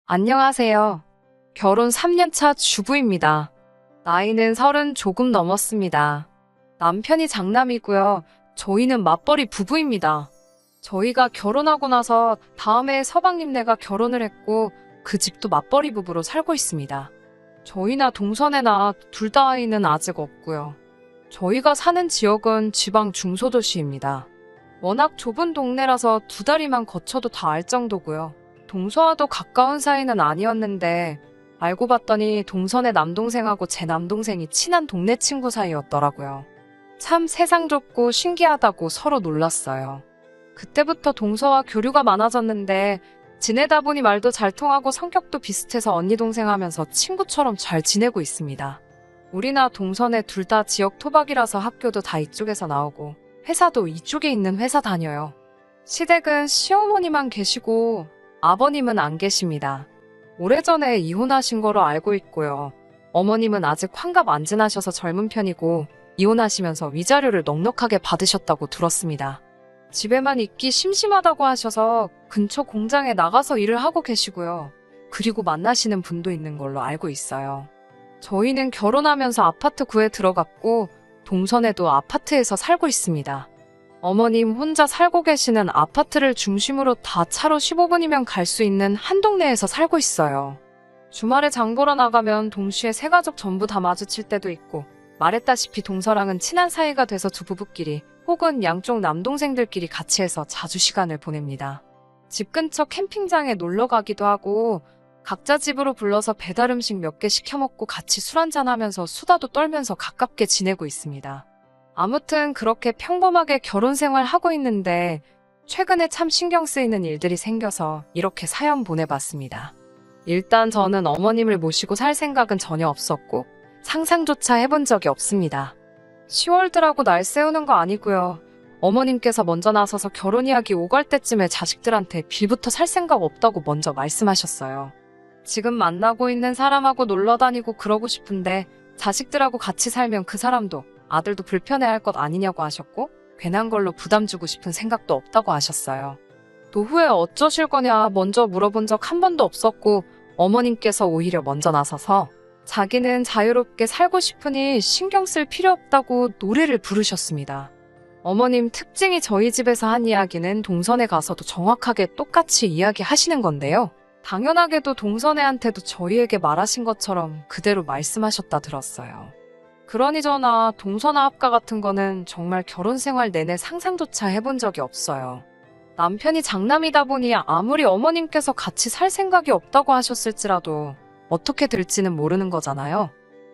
안녕하세요. 결혼 3년차 주부입니다. 나이는 30 조금 넘었습니다. 남편이 장남이고요. 저희는 맞벌이 부부입니다. 저희가 결혼하고 나서 다음해 서방님네가 결혼을 했고 그 집도 맞벌이 부부로 살고 있습니다. 저희나 동선애나 둘 다 아이는 아직 없고요. 저희가 사는 지역은 지방 중소도시입니다. 워낙 좁은 동네라서 2다리만 거쳐도 다 알 정도고요. 동서와도 가까운 사이는 아니었는데 알고 봤더니 동선의 남동생하고 제 남동생이 친한 동네 친구 사이였더라고요. 참 세상 좁고 신기하다고 서로 놀랐어요. 그때부터 동서와 교류가 많아졌는데 지내다 보니 말도 잘 통하고 성격도 비슷해서 언니 동생 하면서 친구처럼 잘 지내고 있습니다. 우리나 동선에 둘 다 지역 토박이라서 학교도 다 이쪽에서 나오고 회사도 이쪽에 있는 회사 다녀요. 시댁은 시어머니만 계시고 아버님은 안 계십니다. 오래전에 이혼하신 거로 알고 있고요. 어머님은 아직 환갑 안 지나셔서 젊은 편이고 이혼하시면서 위자료를 넉넉하게 받으셨다고 들었습니다. 집에만 있기 심심하다고 하셔서 근처 공장에 나가서 일을 하고 계시고요. 그리고 만나시는 분도 있는 걸로 알고 있어요. 저희는 결혼하면서 아파트 구에 들어갔고 동선에도 아파트에서 살고 있습니다. 어머님 혼자 살고 계시는 아파트를 중심으로 다 차로 15분이면 갈 수 있는 한 동네에서 살고 있어요. 주말에 장 보러 나가면 동시에 세 가족 전부 다 마주칠 때도 있고 말했다시피 동서랑은 친한 사이가 돼서 두 부부끼리 혹은 양쪽 남동생들끼리 같이 해서 자주 시간을 보냅니다. 집 근처 캠핑장에 놀러 가기도 하고 각자 집으로 불러서 배달 음식 몇 개 시켜 먹고 같이 술 한잔 하면서 수다도 떨면서 가깝게 지내고 있습니다. 아무튼 그렇게 평범하게 결혼 생활 하고 있는데 최근에 참 신경 쓰이는 일들이 생겨서 이렇게 사연 보내봤습니다. 일단 저는 어머님을 모시고 살 생각은 전혀 없었고 상상조차 해본 적이 없습니다. 10월드라고 날 세우는 거 아니고요. 어머님께서 먼저 나서서 결혼 이야기 오갈 때쯤에 자식들한테 빌부터 살 생각 없다고 먼저 말씀하셨어요. 지금 만나고 있는 사람하고 놀러 다니고 그러고 싶은데 자식들하고 같이 살면 그 사람도 아들도 불편해할 것 아니냐고 하셨고 괜한 걸로 부담 주고 싶은 생각도 없다고 하셨어요. 노후에 어쩌실 거냐 먼저 물어본 적 한 번도 없었고 어머님께서 오히려 먼저 나서서 자기는 자유롭게 살고 싶으니 신경 쓸 필요 없다고 노래를 부르셨습니다. 어머님 특징이 저희 집에서 한 이야기는 동선에 가서도 정확하게 똑같이 이야기하시는 건데요. 당연하게도 동선애한테도 저희에게 말하신 것처럼 그대로 말씀하셨다 들었어요. 그러니저나 동서나 합가 같은 거는 정말 결혼 생활 내내 상상조차 해본 적이 없어요. 남편이 장남이다 보니 아무리 어머님께서 같이 살 생각이 없다고 하셨을지라도 어떻게 될지는 모르는 거잖아요.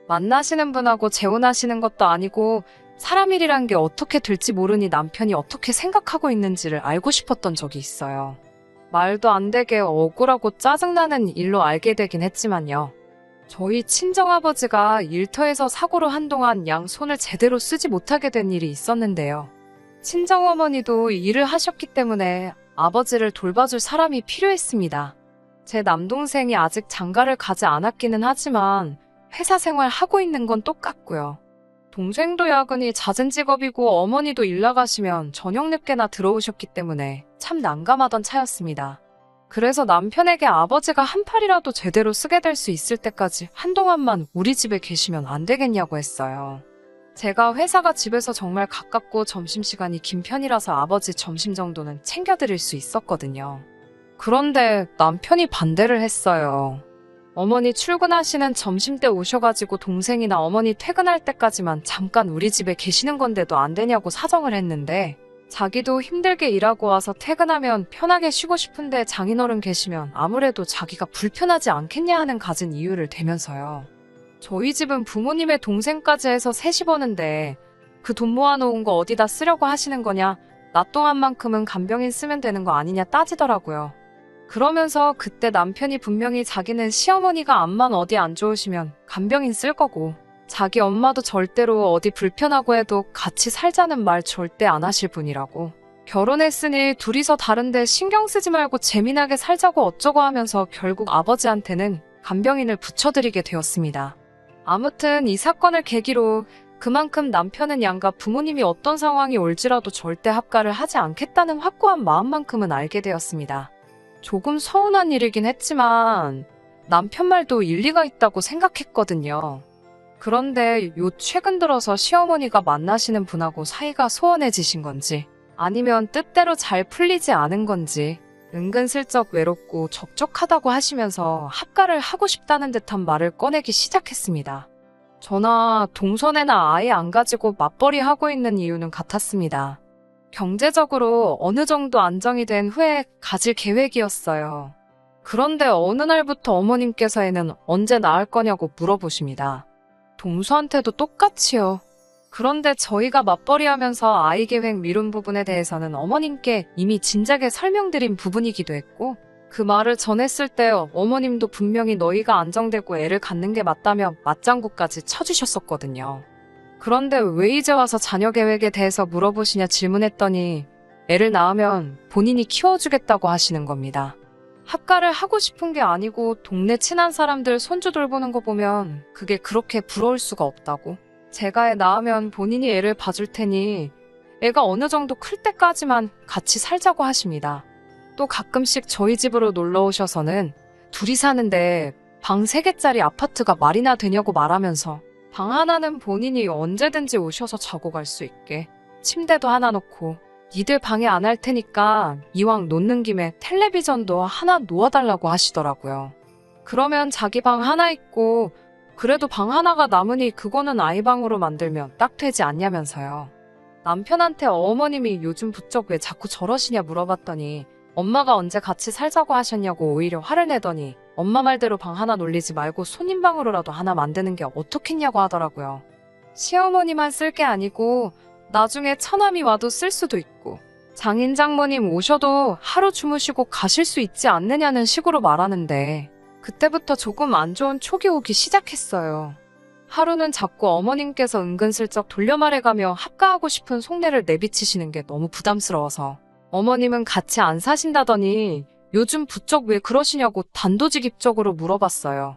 만나시는 분하고 재혼하시는 것도 아니고 사람 일이란 게 어떻게 될지 모르니 남편이 어떻게 생각하고 있는지를 알고 싶었던 적이 있어요. 말도 안 되게 억울하고 짜증나는 일로 알게 되긴 했지만요. 저희 친정아버지가 일터에서 사고로 한동안 양손을 제대로 쓰지 못하게 된 일이 있었는데요. 친정어머니도 일을 하셨기 때문에 아버지를 돌봐줄 사람이 필요했습니다. 제 남동생이 아직 장가를 가지 않았기는 하지만 회사 생활 하고 있는 건 똑같고요. 동생도 야근이 잦은 직업이고 어머니도 일 나가시면 저녁 늦게나 들어오셨기 때문에 참 난감하던 차였습니다. 그래서 남편에게 아버지가 한 팔이라도 제대로 쓰게 될 수 있을 때까지 한동안만 우리 집에 계시면 안 되겠냐고 했어요. 제가 회사가 집에서 정말 가깝고 점심시간이 긴 편이라서 아버지 점심 정도는 챙겨드릴 수 있었거든요. 그런데 남편이 반대를 했어요. 어머니 출근하시는 점심때 오셔가지고 동생이나 어머니 퇴근할 때까지만 잠깐 우리 집에 계시는 건데도 안 되냐고 사정을 했는데 자기도 힘들게 일하고 와서 퇴근하면 편하게 쉬고 싶은데 장인어른 계시면 아무래도 자기가 불편하지 않겠냐 하는 갖은 이유를 대면서요. 저희 집은 부모님의 동생까지 해서 셋이 버는데 그 돈 모아놓은 거 어디다 쓰려고 하시는 거냐, 나 동안만큼은 간병인 쓰면 되는 거 아니냐 따지더라고요. 그러면서 그때 남편이 분명히 자기는 시어머니가 암만 어디 안 좋으시면 간병인 쓸 거고 자기 엄마도 절대로 어디 불편하고 해도 같이 살자는 말 절대 안 하실 분이라고. 결혼했으니 둘이서 다른데 신경 쓰지 말고 재미나게 살자고 어쩌고 하면서 결국 아버지한테는 간병인을 붙여드리게 되었습니다. 아무튼 이 사건을 계기로 그만큼 남편은 양가 부모님이 어떤 상황이 올지라도 절대 합가를 하지 않겠다는 확고한 마음만큼은 알게 되었습니다. 조금 서운한 일이긴 했지만 남편 말도 일리가 있다고 생각했거든요. 그런데 최근 들어서 시어머니가 만나시는 분하고 사이가 소원해지신 건지 아니면 뜻대로 잘 풀리지 않은 건지 은근슬쩍 외롭고 적적하다고 하시면서 합가를 하고 싶다는 듯한 말을 꺼내기 시작했습니다. 저나 동선애나 아예 안 가지고 맞벌이 하고 있는 이유는 같았습니다. 경제적으로 어느 정도 안정이 된 후에 가질 계획이었어요. 그런데 어느 날부터 어머님께서 애는 언제 낳을 거냐고 물어보십니다. 동서한테도 똑같이요. 그런데 저희가 맞벌이 하면서 아이 계획 미룬 부분에 대해서는 어머님께 이미 진작에 설명드린 부분이기도 했고 그 말을 전했을 때 어머님도 분명히 너희가 안정되고 애를 갖는 게 맞다며 맞장구까지 쳐주셨었거든요. 그런데 왜 이제 와서 자녀 계획에 대해서 물어보시냐 질문했더니 애를 낳으면 본인이 키워주겠다고 하시는 겁니다. 합가를 하고 싶은 게 아니고 동네 친한 사람들 손주 돌보는 거 보면 그게 그렇게 부러울 수가 없다고. 제가 애 낳으면 본인이 애를 봐줄 테니 애가 어느 정도 클 때까지만 같이 살자고 하십니다. 또 가끔씩 저희 집으로 놀러 오셔서는 둘이 사는데 방 3개짜리 아파트가 말이나 되냐고 말하면서 방 하나는 본인이 언제든지 오셔서 자고 갈 수 있게 침대도 하나 놓고 니들 방에 안 할 테니까 이왕 놓는 김에 텔레비전도 하나 놓아달라고 하시더라고요. 그러면 자기 방 하나 있고 그래도 방 하나가 남으니 그거는 아이 방으로 만들면 딱 되지 않냐면서요. 남편한테 어머님이 요즘 부쩍 왜 자꾸 저러시냐 물어봤더니 엄마가 언제 같이 살자고 하셨냐고 오히려 화를 내더니 엄마 말대로 방 하나 놀리지 말고 손님 방으로라도 하나 만드는 게 어떻겠냐고 하더라고요. 시어머니만 쓸 게 아니고 나중에 처남이 와도 쓸 수도 있고 장인 장모님 오셔도 하루 주무시고 가실 수 있지 않느냐는 식으로 말하는데 그때부터 조금 안 좋은 촉이 오기 시작했어요. 하루는 자꾸 어머님께서 은근슬쩍 돌려 말해가며 합가하고 싶은 속내를 내비치시는 게 너무 부담스러워서 어머님은 같이 안 사신다더니 요즘 부쩍 왜 그러시냐고 단도직입적으로 물어봤어요.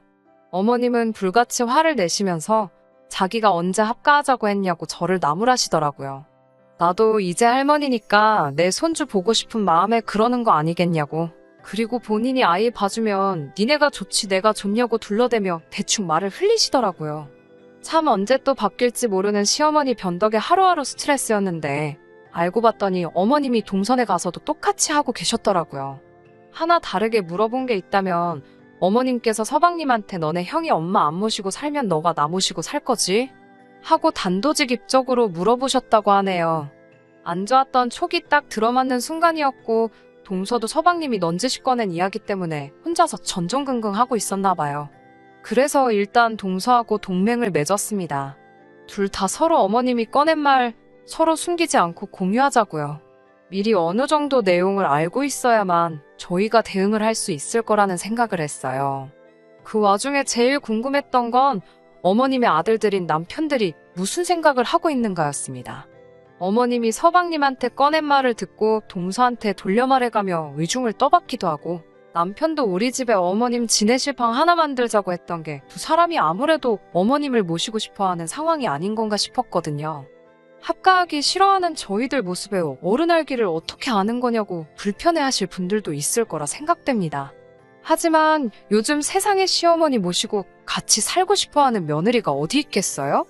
어머님은 불같이 화를 내시면서 자기가 언제 합가하자고 했냐고 저를 나무라시더라고요. 나도 이제 할머니니까 내 손주 보고 싶은 마음에 그러는 거 아니겠냐고. 그리고 본인이 아이 봐주면 니네가 좋지 내가 좋냐고 둘러대며 대충 말을 흘리시더라고요. 참 언제 또 바뀔지 모르는 시어머니 변덕에 하루하루 스트레스였는데 알고 봤더니 어머님이 동선에 가서도 똑같이 하고 계셨더라고요. 하나 다르게 물어본 게 있다면 어머님께서 서방님한테 너네 형이 엄마 안 모시고 살면 너가 나 모시고 살 거지? 하고 단도직입적으로 물어보셨다고 하네요. 안 좋았던 촉이 딱 들어맞는 순간이었고 동서도 서방님이 넌지시 꺼낸 이야기 때문에 혼자서 전전긍긍하고 있었나 봐요. 그래서 일단 동서하고 동맹을 맺었습니다. 둘 다 서로 어머님이 꺼낸 말 서로 숨기지 않고 공유하자고요. 미리 어느 정도 내용을 알고 있어야만 저희가 대응을 할 수 있을 거라는 생각을 했어요. 그 와중에 제일 궁금했던 건 어머님의 아들들인 남편들이 무슨 생각을 하고 있는가였습니다. 어머님이 서방님한테 꺼낸 말을 듣고 동서한테 돌려 말해가며 의중을 떠받기도 하고 남편도 우리 집에 어머님 지내실 방 하나 만들자고 했던 게 두 사람이 아무래도 어머님을 모시고 싶어하는 상황이 아닌 건가 싶었거든요. 합가하기 싫어하는 저희들 모습에 어른 알기를 어떻게 아는 거냐고 불편해하실 분들도 있을 거라 생각됩니다. 하지만 요즘 세상에 시어머니 모시고 같이 살고 싶어하는 며느리가 어디 있겠어요?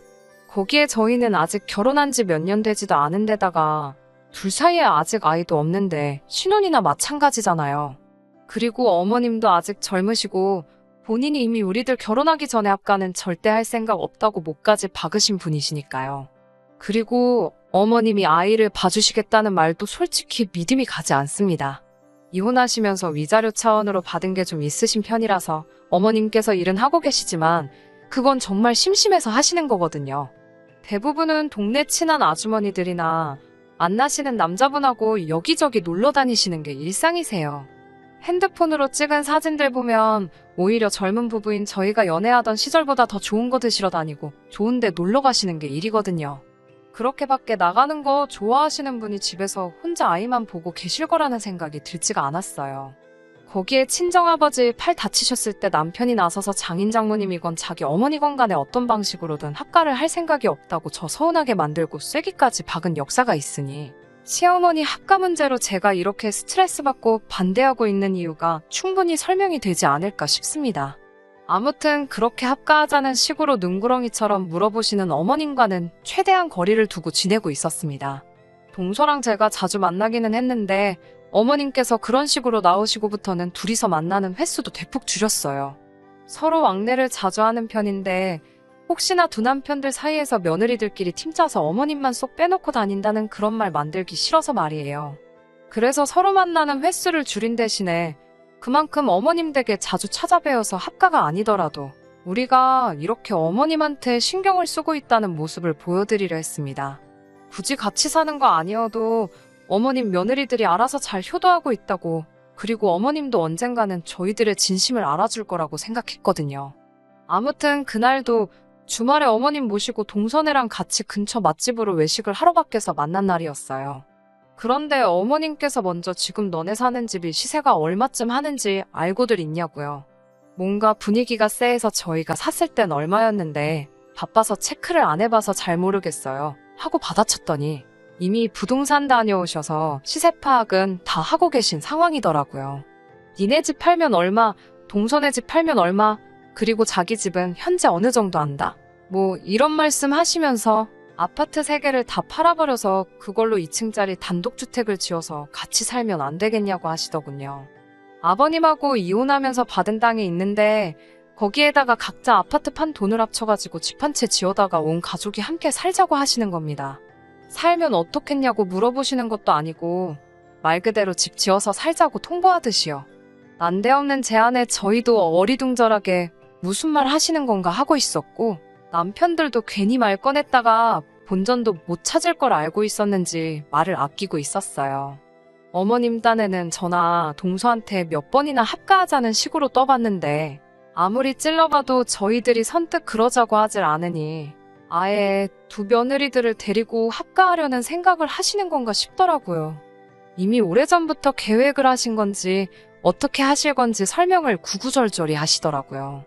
거기에 저희는 아직 결혼한 지 몇 년 되지도 않은 데다가 둘 사이에 아직 아이도 없는데 신혼이나 마찬가지잖아요. 그리고 어머님도 아직 젊으시고 본인이 이미 우리들 결혼하기 전에 합가는 절대 할 생각 없다고 목까지 박으신 분이시니까요. 그리고 어머님이 아이를 봐주시겠다는 말도 솔직히 믿음이 가지 않습니다. 이혼하시면서 위자료 차원으로 받은 게 좀 있으신 편이라서 어머님께서 일은 하고 계시지만 그건 정말 심심해서 하시는 거거든요. 대부분은 동네 친한 아주머니들이나 만나시는 남자분하고 여기저기 놀러 다니시는 게 일상이세요. 핸드폰으로 찍은 사진들 보면 오히려 젊은 부부인 저희가 연애하던 시절보다 더 좋은 거 드시러 다니고 좋은 데 놀러 가시는 게 일이거든요. 그렇게 밖에 나가는 거 좋아하시는 분이 집에서 혼자 아이만 보고 계실 거라는 생각이 들지가 않았어요. 거기에 친정아버지 팔 다치셨을 때 남편이 나서서 장인 장모님이건 자기 어머니건 간에 어떤 방식으로든 합가를 할 생각이 없다고 저 서운하게 만들고 쐐기까지 박은 역사가 있으니 시어머니 합가 문제로 제가 이렇게 스트레스 받고 반대하고 있는 이유가 충분히 설명이 되지 않을까 싶습니다. 아무튼 그렇게 합가하자는 식으로 눈구렁이처럼 물어보시는 어머님과는 최대한 거리를 두고 지내고 있었습니다. 동서랑 제가 자주 만나기는 했는데 어머님께서 그런 식으로 나오시고부터는 둘이서 만나는 횟수도 대폭 줄였어요. 서로 왕래를 자주 하는 편인데 혹시나 두 남편들 사이에서 며느리들끼리 팀 짜서 어머님만 쏙 빼놓고 다닌다는 그런 말 만들기 싫어서 말이에요. 그래서 서로 만나는 횟수를 줄인 대신에 그만큼 어머님 댁에 자주 찾아뵈어서 합가가 아니더라도 우리가 이렇게 어머님한테 신경을 쓰고 있다는 모습을 보여드리려 했습니다. 굳이 같이 사는 거 아니어도 어머님 며느리들이 알아서 잘 효도하고 있다고, 그리고 어머님도 언젠가는 저희들의 진심을 알아줄 거라고 생각했거든요. 아무튼 그날도 주말에 어머님 모시고 동서네랑 같이 근처 맛집으로 외식을 하러 밖에서 만난 날이었어요. 그런데 어머님께서 먼저 지금 너네 사는 집이 시세가 얼마쯤 하는지 알고들 있냐고요. 뭔가 분위기가 쎄해서 저희가 샀을 땐 얼마였는데 바빠서 체크를 안 해봐서 잘 모르겠어요 하고 받아쳤더니 이미 부동산 다녀오셔서 시세 파악은 다 하고 계신 상황이더라고요. 니네 집 팔면 얼마, 동서네 집 팔면 얼마, 그리고 자기 집은 현재 어느 정도 한다. 뭐 이런 말씀 하시면서 아파트 3개를 다 팔아버려서 그걸로 2층짜리 단독주택을 지어서 같이 살면 안 되겠냐고 하시더군요. 아버님하고 이혼하면서 받은 땅이 있는데 거기에다가 각자 아파트 판 돈을 합쳐가지고 집 한 채 지어다가 온 가족이 함께 살자고 하시는 겁니다. 살면 어떻겠냐고 물어보시는 것도 아니고 말 그대로 집 지어서 살자고 통보하듯이요. 난데없는 제안에 저희도 어리둥절하게 무슨 말 하시는 건가 하고 있었고 남편들도 괜히 말 꺼냈다가 본전도 못 찾을 걸 알고 있었는지 말을 아끼고 있었어요. 어머님 딴에는 저나 동서한테 몇 번이나 합가하자는 식으로 떠봤는데 아무리 찔러봐도 저희들이 선뜻 그러자고 하질 않으니 아예 두 며느리들을 데리고 합가하려는 생각을 하시는 건가 싶더라고요. 이미 오래전부터 계획을 하신 건지 어떻게 하실 건지 설명을 구구절절히 하시더라고요.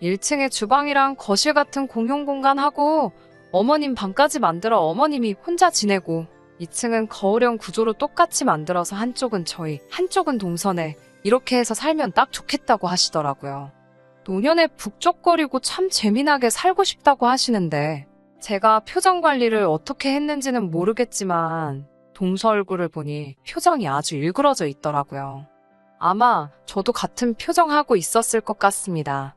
1층에 주방이랑 거실 같은 공용 공간하고 어머님 방까지 만들어 어머님이 혼자 지내고 2층은 거울형 구조로 똑같이 만들어서 한쪽은 저희, 한쪽은 동서네 이렇게 해서 살면 딱 좋겠다고 하시더라고요. 노년에 북적거리고 참 재미나게 살고 싶다고 하시는데 제가 표정 관리를 어떻게 했는지는 모르겠지만 동서 얼굴을 보니 표정이 아주 일그러져 있더라고요. 아마 저도 같은 표정하고 있었을 것 같습니다.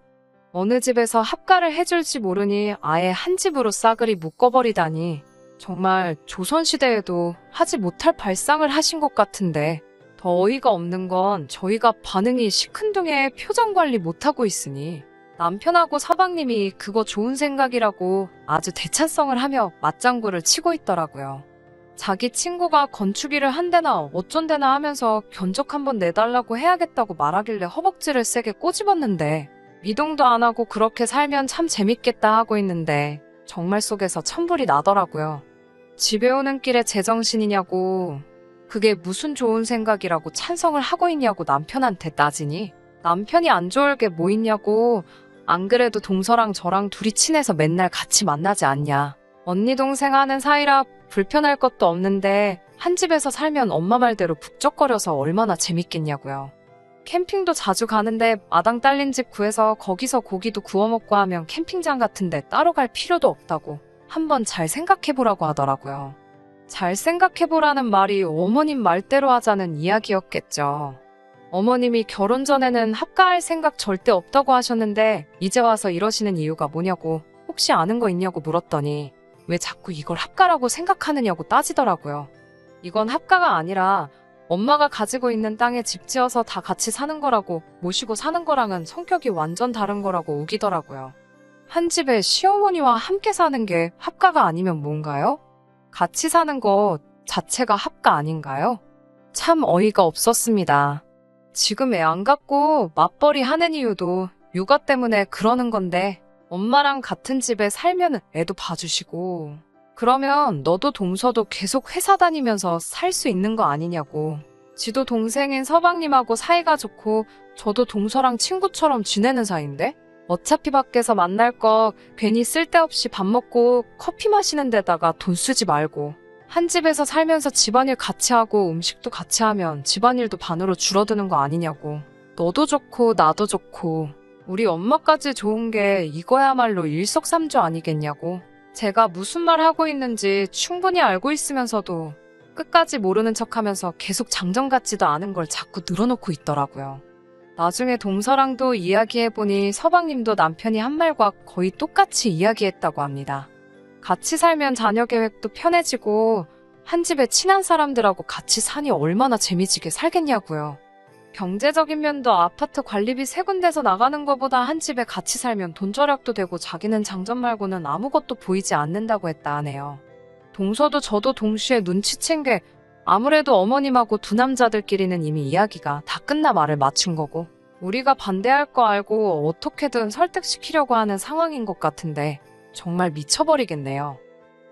어느 집에서 합가를 해줄지 모르니 아예 한 집으로 싸그리 묶어버리다니 정말 조선시대에도 하지 못할 발상을 하신 것 같은데 더 어이가 없는 건 저희가 반응이 시큰둥해 표정 관리 못하고 있으니 남편하고 서방님이 그거 좋은 생각이라고 아주 대찬성을 하며 맞장구를 치고 있더라고요. 자기 친구가 건축일을 한대나 어쩐대나 하면서 견적 한번 내달라고 해야겠다고 말하길래 허벅지를 세게 꼬집었는데 미동도 안 하고 그렇게 살면 참 재밌겠다 하고 있는데 정말 속에서 천불이 나더라고요. 집에 오는 길에 제정신이냐고, 그게 무슨 좋은 생각이라고 찬성을 하고 있냐고 남편한테 따지니 남편이 안 좋을 게 뭐 있냐고, 안 그래도 동서랑 저랑 둘이 친해서 맨날 같이 만나지 않냐. 언니 동생 하는 사이라 불편할 것도 없는데 한 집에서 살면 엄마 말대로 북적거려서 얼마나 재밌겠냐고요. 캠핑도 자주 가는데 마당 딸린 집 구해서 거기서 고기도 구워 먹고 하면 캠핑장 같은데 따로 갈 필요도 없다고 한번 잘 생각해보라고 하더라고요. 잘 생각해보라는 말이 어머님 말대로 하자는 이야기였겠죠. 어머님이 결혼 전에는 합가할 생각 절대 없다고 하셨는데 이제 와서 이러시는 이유가 뭐냐고 혹시 아는 거 있냐고 물었더니 왜 자꾸 이걸 합가라고 생각하느냐고 따지더라고요. 이건 합가가 아니라 엄마가 가지고 있는 땅에 집 지어서 다 같이 사는 거라고, 모시고 사는 거랑은 성격이 완전 다른 거라고 우기더라고요. 한 집에 시어머니와 함께 사는 게 합가가 아니면 뭔가요? 같이 사는 것 자체가 합가 아닌가요? 참 어이가 없었습니다. 지금 애 안 갖고 맞벌이 하는 이유도 육아 때문에 그러는 건데 엄마랑 같은 집에 살면 애도 봐주시고 그러면 너도 동서도 계속 회사 다니면서 살 수 있는 거 아니냐고. 지도 동생인 서방님하고 사이가 좋고 저도 동서랑 친구처럼 지내는 사이인데 어차피 밖에서 만날 거 괜히 쓸데없이 밥 먹고 커피 마시는 데다가 돈 쓰지 말고 한 집에서 살면서 집안일 같이 하고 음식도 같이 하면 집안일도 반으로 줄어드는 거 아니냐고. 너도 좋고 나도 좋고 우리 엄마까지 좋은 게 이거야말로 일석삼조 아니겠냐고. 제가 무슨 말 하고 있는지 충분히 알고 있으면서도 끝까지 모르는 척하면서 계속 장정 같지도 않은 걸 자꾸 늘어놓고 있더라고요. 나중에 동서랑도 이야기해보니 서방님도 남편이 한 말과 거의 똑같이 이야기했다고 합니다. 같이 살면 자녀 계획도 편해지고 한 집에 친한 사람들하고 같이 사니 얼마나 재미지게 살겠냐고요. 경제적인 면도 아파트 관리비 세 군데서 나가는 것보다 한 집에 같이 살면 돈 절약도 되고 자기는 장점 말고는 아무것도 보이지 않는다고 했다 하네요. 동서도 저도 동시에 눈치챈 게 아무래도 어머님하고 두 남자들끼리는 이미 이야기가 다 끝나 말을 맞춘 거고 우리가 반대할 거 알고 어떻게든 설득시키려고 하는 상황인 것 같은데 정말 미쳐버리겠네요.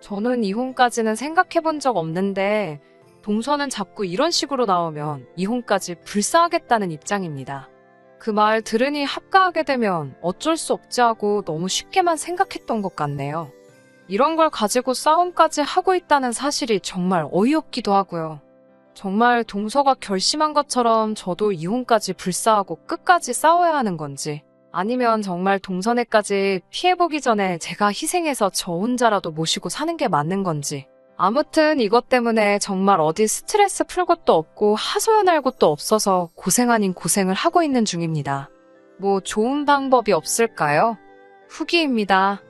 저는 이혼까지는 생각해본 적 없는데 동서는 자꾸 이런 식으로 나오면 이혼까지 불사하겠다는 입장입니다. 그 말 들으니 합가하게 되면 어쩔 수 없지 하고 너무 쉽게만 생각했던 것 같네요. 이런 걸 가지고 싸움까지 하고 있다는 사실이 정말 어이없기도 하고요. 정말 동서가 결심한 것처럼 저도 이혼까지 불사하고 끝까지 싸워야 하는 건지 아니면 정말 동서네까지 피해보기 전에 제가 희생해서 저 혼자라도 모시고 사는 게 맞는 건지 아무튼 이것 때문에 정말 어디 스트레스 풀 것도 없고 하소연할 곳도 없어서 고생 아닌 고생을 하고 있는 중입니다. 뭐 좋은 방법이 없을까요? 후기입니다.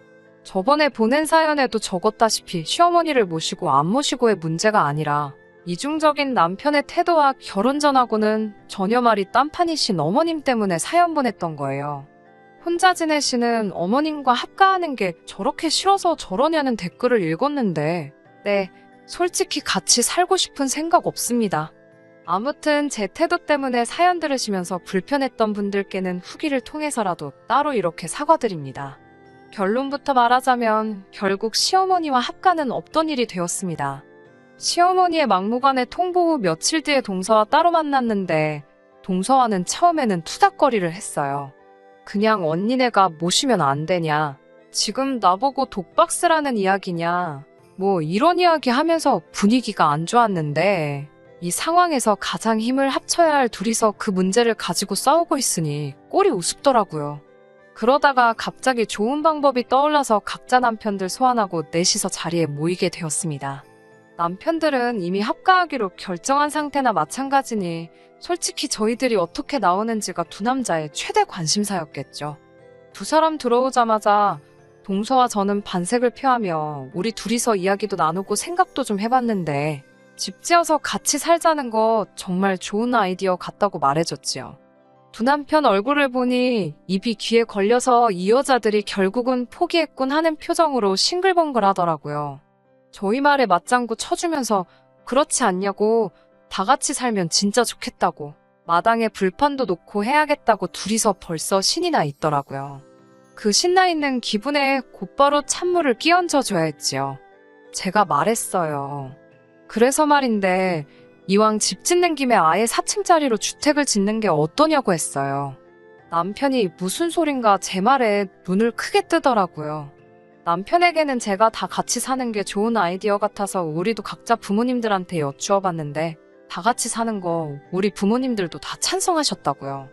저번에 보낸 사연에도 적었다시피 시어머니를 모시고 안 모시고의 문제가 아니라 이중적인 남편의 태도와 결혼 전하고는 전혀 말이 딴판이신 어머님 때문에 사연 보냈던 거예요. 혼자 지내시는 어머님과 합가하는 게 저렇게 싫어서 저러냐는 댓글을 읽었는데 네, 솔직히 같이 살고 싶은 생각 없습니다. 아무튼 제 태도 때문에 사연 들으시면서 불편했던 분들께는 후기를 통해서라도 따로 이렇게 사과드립니다. 결론부터 말하자면 결국 시어머니와 합가는 없던 일이 되었습니다. 시어머니의 막무가내 통보 후 며칠 뒤에 동서와 따로 만났는데 동서와는 처음에는 투닥거리를 했어요. 그냥 언니네가 모시면 안 되냐? 지금 나보고 독박스라는 이야기냐? 뭐 이런 이야기 하면서 분위기가 안 좋았는데 이 상황에서 가장 힘을 합쳐야 할 둘이서 그 문제를 가지고 싸우고 있으니 꼴이 우습더라고요. 그러다가 갑자기 좋은 방법이 떠올라서 각자 남편들 소환하고 넷이서 자리에 모이게 되었습니다. 남편들은 이미 합가하기로 결정한 상태나 마찬가지니 솔직히 저희들이 어떻게 나오는지가 두 남자의 최대 관심사였겠죠. 두 사람 들어오자마자 동서와 저는 반색을 표하며 우리 둘이서 이야기도 나누고 생각도 좀 해봤는데 집 지어서 같이 살자는 거 정말 좋은 아이디어 같다고 말해줬지요. 두 남편 얼굴을 보니 입이 귀에 걸려서 이 여자들이 결국은 포기했군 하는 표정으로 싱글벙글 하더라고요. 저희 말에 맞장구 쳐주면서 그렇지 않냐고 다 같이 살면 진짜 좋겠다고 마당에 불판도 놓고 해야겠다고 둘이서 벌써 신이 나 있더라고요. 그 신나 있는 기분에 곧바로 찬물을 끼얹어줘야 했지요. 제가 말했어요. 그래서 말인데 이왕 집 짓는 김에 아예 4층짜리로 주택을 짓는 게 어떠냐고 했어요. 남편이 무슨 소린가 제 말에 눈을 크게 뜨더라고요. 남편에게는 제가 다 같이 사는 게 좋은 아이디어 같아서 우리도 각자 부모님들한테 여쭈어봤는데 다 같이 사는 거 우리 부모님들도 다 찬성하셨다고요.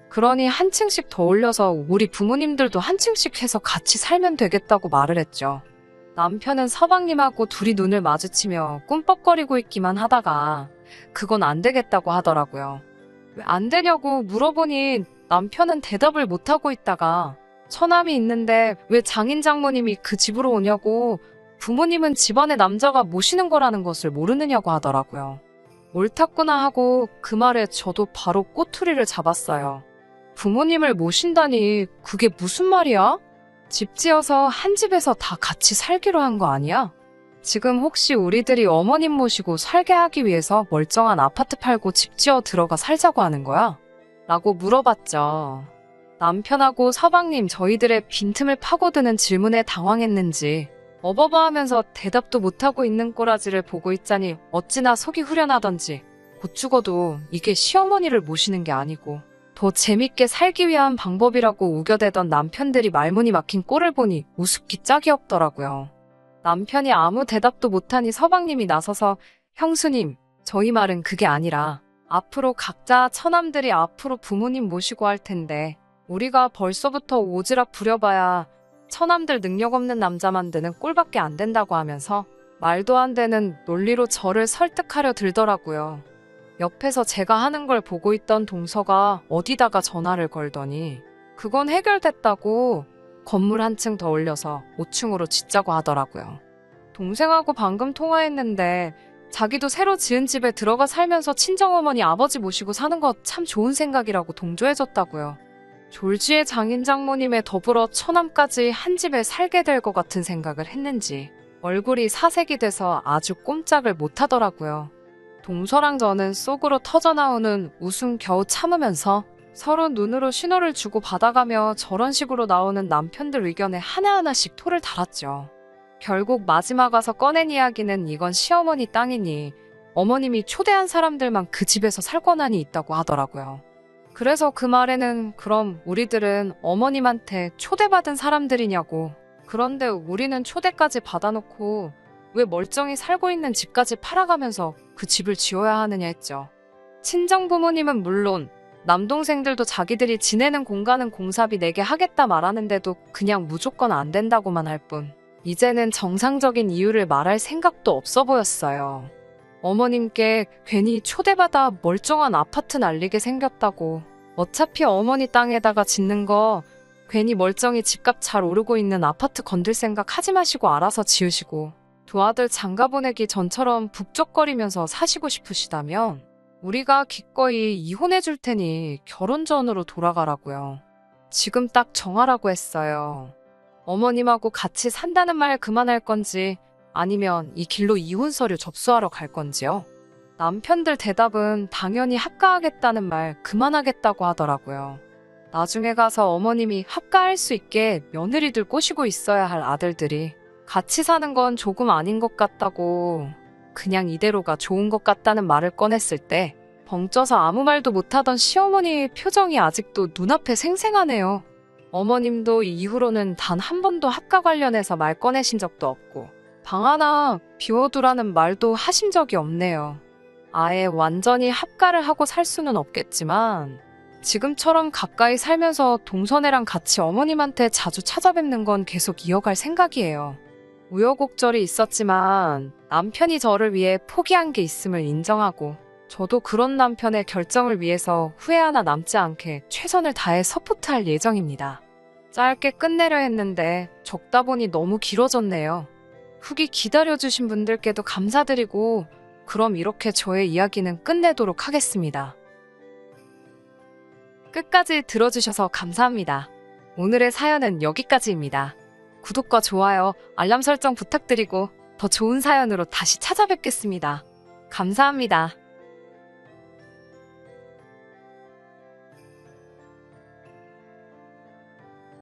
그러니 한 층씩 더 올려서 우리 부모님들도 한 층씩 해서 같이 살면 되겠다고 말을 했죠. 남편은 서방님하고 둘이 눈을 마주치며 꿈뻑거리고 있기만 하다가 그건 안 되겠다고 하더라고요. 왜 안 되냐고 물어보니 남편은 대답을 못하고 있다가 처남이 있는데 왜 장인 장모님이 그 집으로 오냐고 부모님은 집안에 남자가 모시는 거라는 것을 모르느냐고 하더라고요. 옳았구나 하고 그 말에 저도 바로 꼬투리를 잡았어요. 부모님을 모신다니 그게 무슨 말이야? 집 지어서 한 집에서 다 같이 살기로 한 거 아니야? 지금 혹시 우리들이 어머님 모시고 살게 하기 위해서 멀쩡한 아파트 팔고 집 지어 들어가 살자고 하는 거야? 라고 물어봤죠. 남편하고 서방님 저희들의 빈틈을 파고드는 질문에 당황했는지 어버버하면서 대답도 못하고 있는 꼬라지를 보고 있자니 어찌나 속이 후련하던지 곧 죽어도 이게 시어머니를 모시는 게 아니고 더 재밌게 살기 위한 방법이라고 우겨대던 남편들이 말문이 막힌 꼴을 보니 우습기 짝이 없더라고요. 남편이 아무 대답도 못하니 서방님이 나서서 형수님, 저희 말은 그게 아니라 앞으로 각자 처남들이 앞으로 부모님 모시고 할 텐데 우리가 벌써부터 오지랖 부려봐야 처남들 능력 없는 남자 만드는 꼴밖에 안 된다고 하면서 말도 안 되는 논리로 저를 설득하려 들더라고요. 옆에서 제가 하는 걸 보고 있던 동서가 어디다가 전화를 걸더니 그건 해결됐다고 건물 한 층 더 올려서 5층으로 짓자고 하더라고요. 동생하고 방금 통화했는데 자기도 새로 지은 집에 들어가 살면서 친정어머니 아버지 모시고 사는 거 참 좋은 생각이라고 동조해줬다고요. 졸지의 장인 장모님에 더불어 처남까지 한 집에 살게 될 것 같은 생각을 했는지 얼굴이 사색이 돼서 아주 꼼짝을 못하더라고요. 동서랑 저는 속으로 터져나오는 웃음 겨우 참으면서 서로 눈으로 신호를 주고 받아가며 저런 식으로 나오는 남편들 의견에 하나하나씩 토를 달았죠. 결국 마지막 와서 꺼낸 이야기는 이건 시어머니 땅이니 어머님이 초대한 사람들만 그 집에서 살 권한이 있다고 하더라고요. 그래서 그 말에는 그럼 우리들은 어머님한테 초대받은 사람들이냐고, 그런데 우리는 초대까지 받아놓고 왜 멀쩡히 살고 있는 집까지 팔아가면서 그 집을 지어야 하느냐 했죠. 친정부모님은 물론 남동생들도 자기들이 지내는 공간은 공사비 내게 하겠다 말하는데도 그냥 무조건 안 된다고만 할 뿐 이제는 정상적인 이유를 말할 생각도 없어 보였어요. 어머님께 괜히 초대받아 멀쩡한 아파트 날리게 생겼다고, 어차피 어머니 땅에다가 짓는 거 괜히 멀쩡히 집값 잘 오르고 있는 아파트 건들 생각 하지 마시고 알아서 지으시고 두 아들 장가 보내기 전처럼 북적거리면서 사시고 싶으시다면 우리가 기꺼이 이혼해 줄 테니 결혼 전으로 돌아가라고요. 지금 딱 정하라고 했어요. 어머님하고 같이 산다는 말 그만할 건지 아니면 이 길로 이혼 서류 접수하러 갈 건지요. 남편들 대답은 당연히 합가하겠다는 말 그만하겠다고 하더라고요. 나중에 가서 어머님이 합가할 수 있게 며느리들 꼬시고 있어야 할 아들들이 같이 사는 건 조금 아닌 것 같다고 그냥 이대로가 좋은 것 같다는 말을 꺼냈을 때 벙쪄서 아무 말도 못하던 시어머니의 표정이 아직도 눈앞에 생생하네요. 어머님도 이후로는 단 한 번도 합가 관련해서 말 꺼내신 적도 없고 방 하나 비워두라는 말도 하신 적이 없네요. 아예 완전히 합가를 하고 살 수는 없겠지만 지금처럼 가까이 살면서 동서네랑 같이 어머님한테 자주 찾아뵙는 건 계속 이어갈 생각이에요. 우여곡절이 있었지만 남편이 저를 위해 포기한 게 있음을 인정하고 저도 그런 남편의 결정을 위해서 후회 하나 남지 않게 최선을 다해 서포트할 예정입니다. 짧게 끝내려 했는데 적다 보니 너무 길어졌네요. 후기 기다려주신 분들께도 감사드리고 그럼 이렇게 저의 이야기는 끝내도록 하겠습니다. 끝까지 들어주셔서 감사합니다. 오늘의 사연은 여기까지입니다. 구독과 좋아요, 알람 설정 부탁드리고 더 좋은 사연으로 다시 찾아뵙겠습니다. 감사합니다.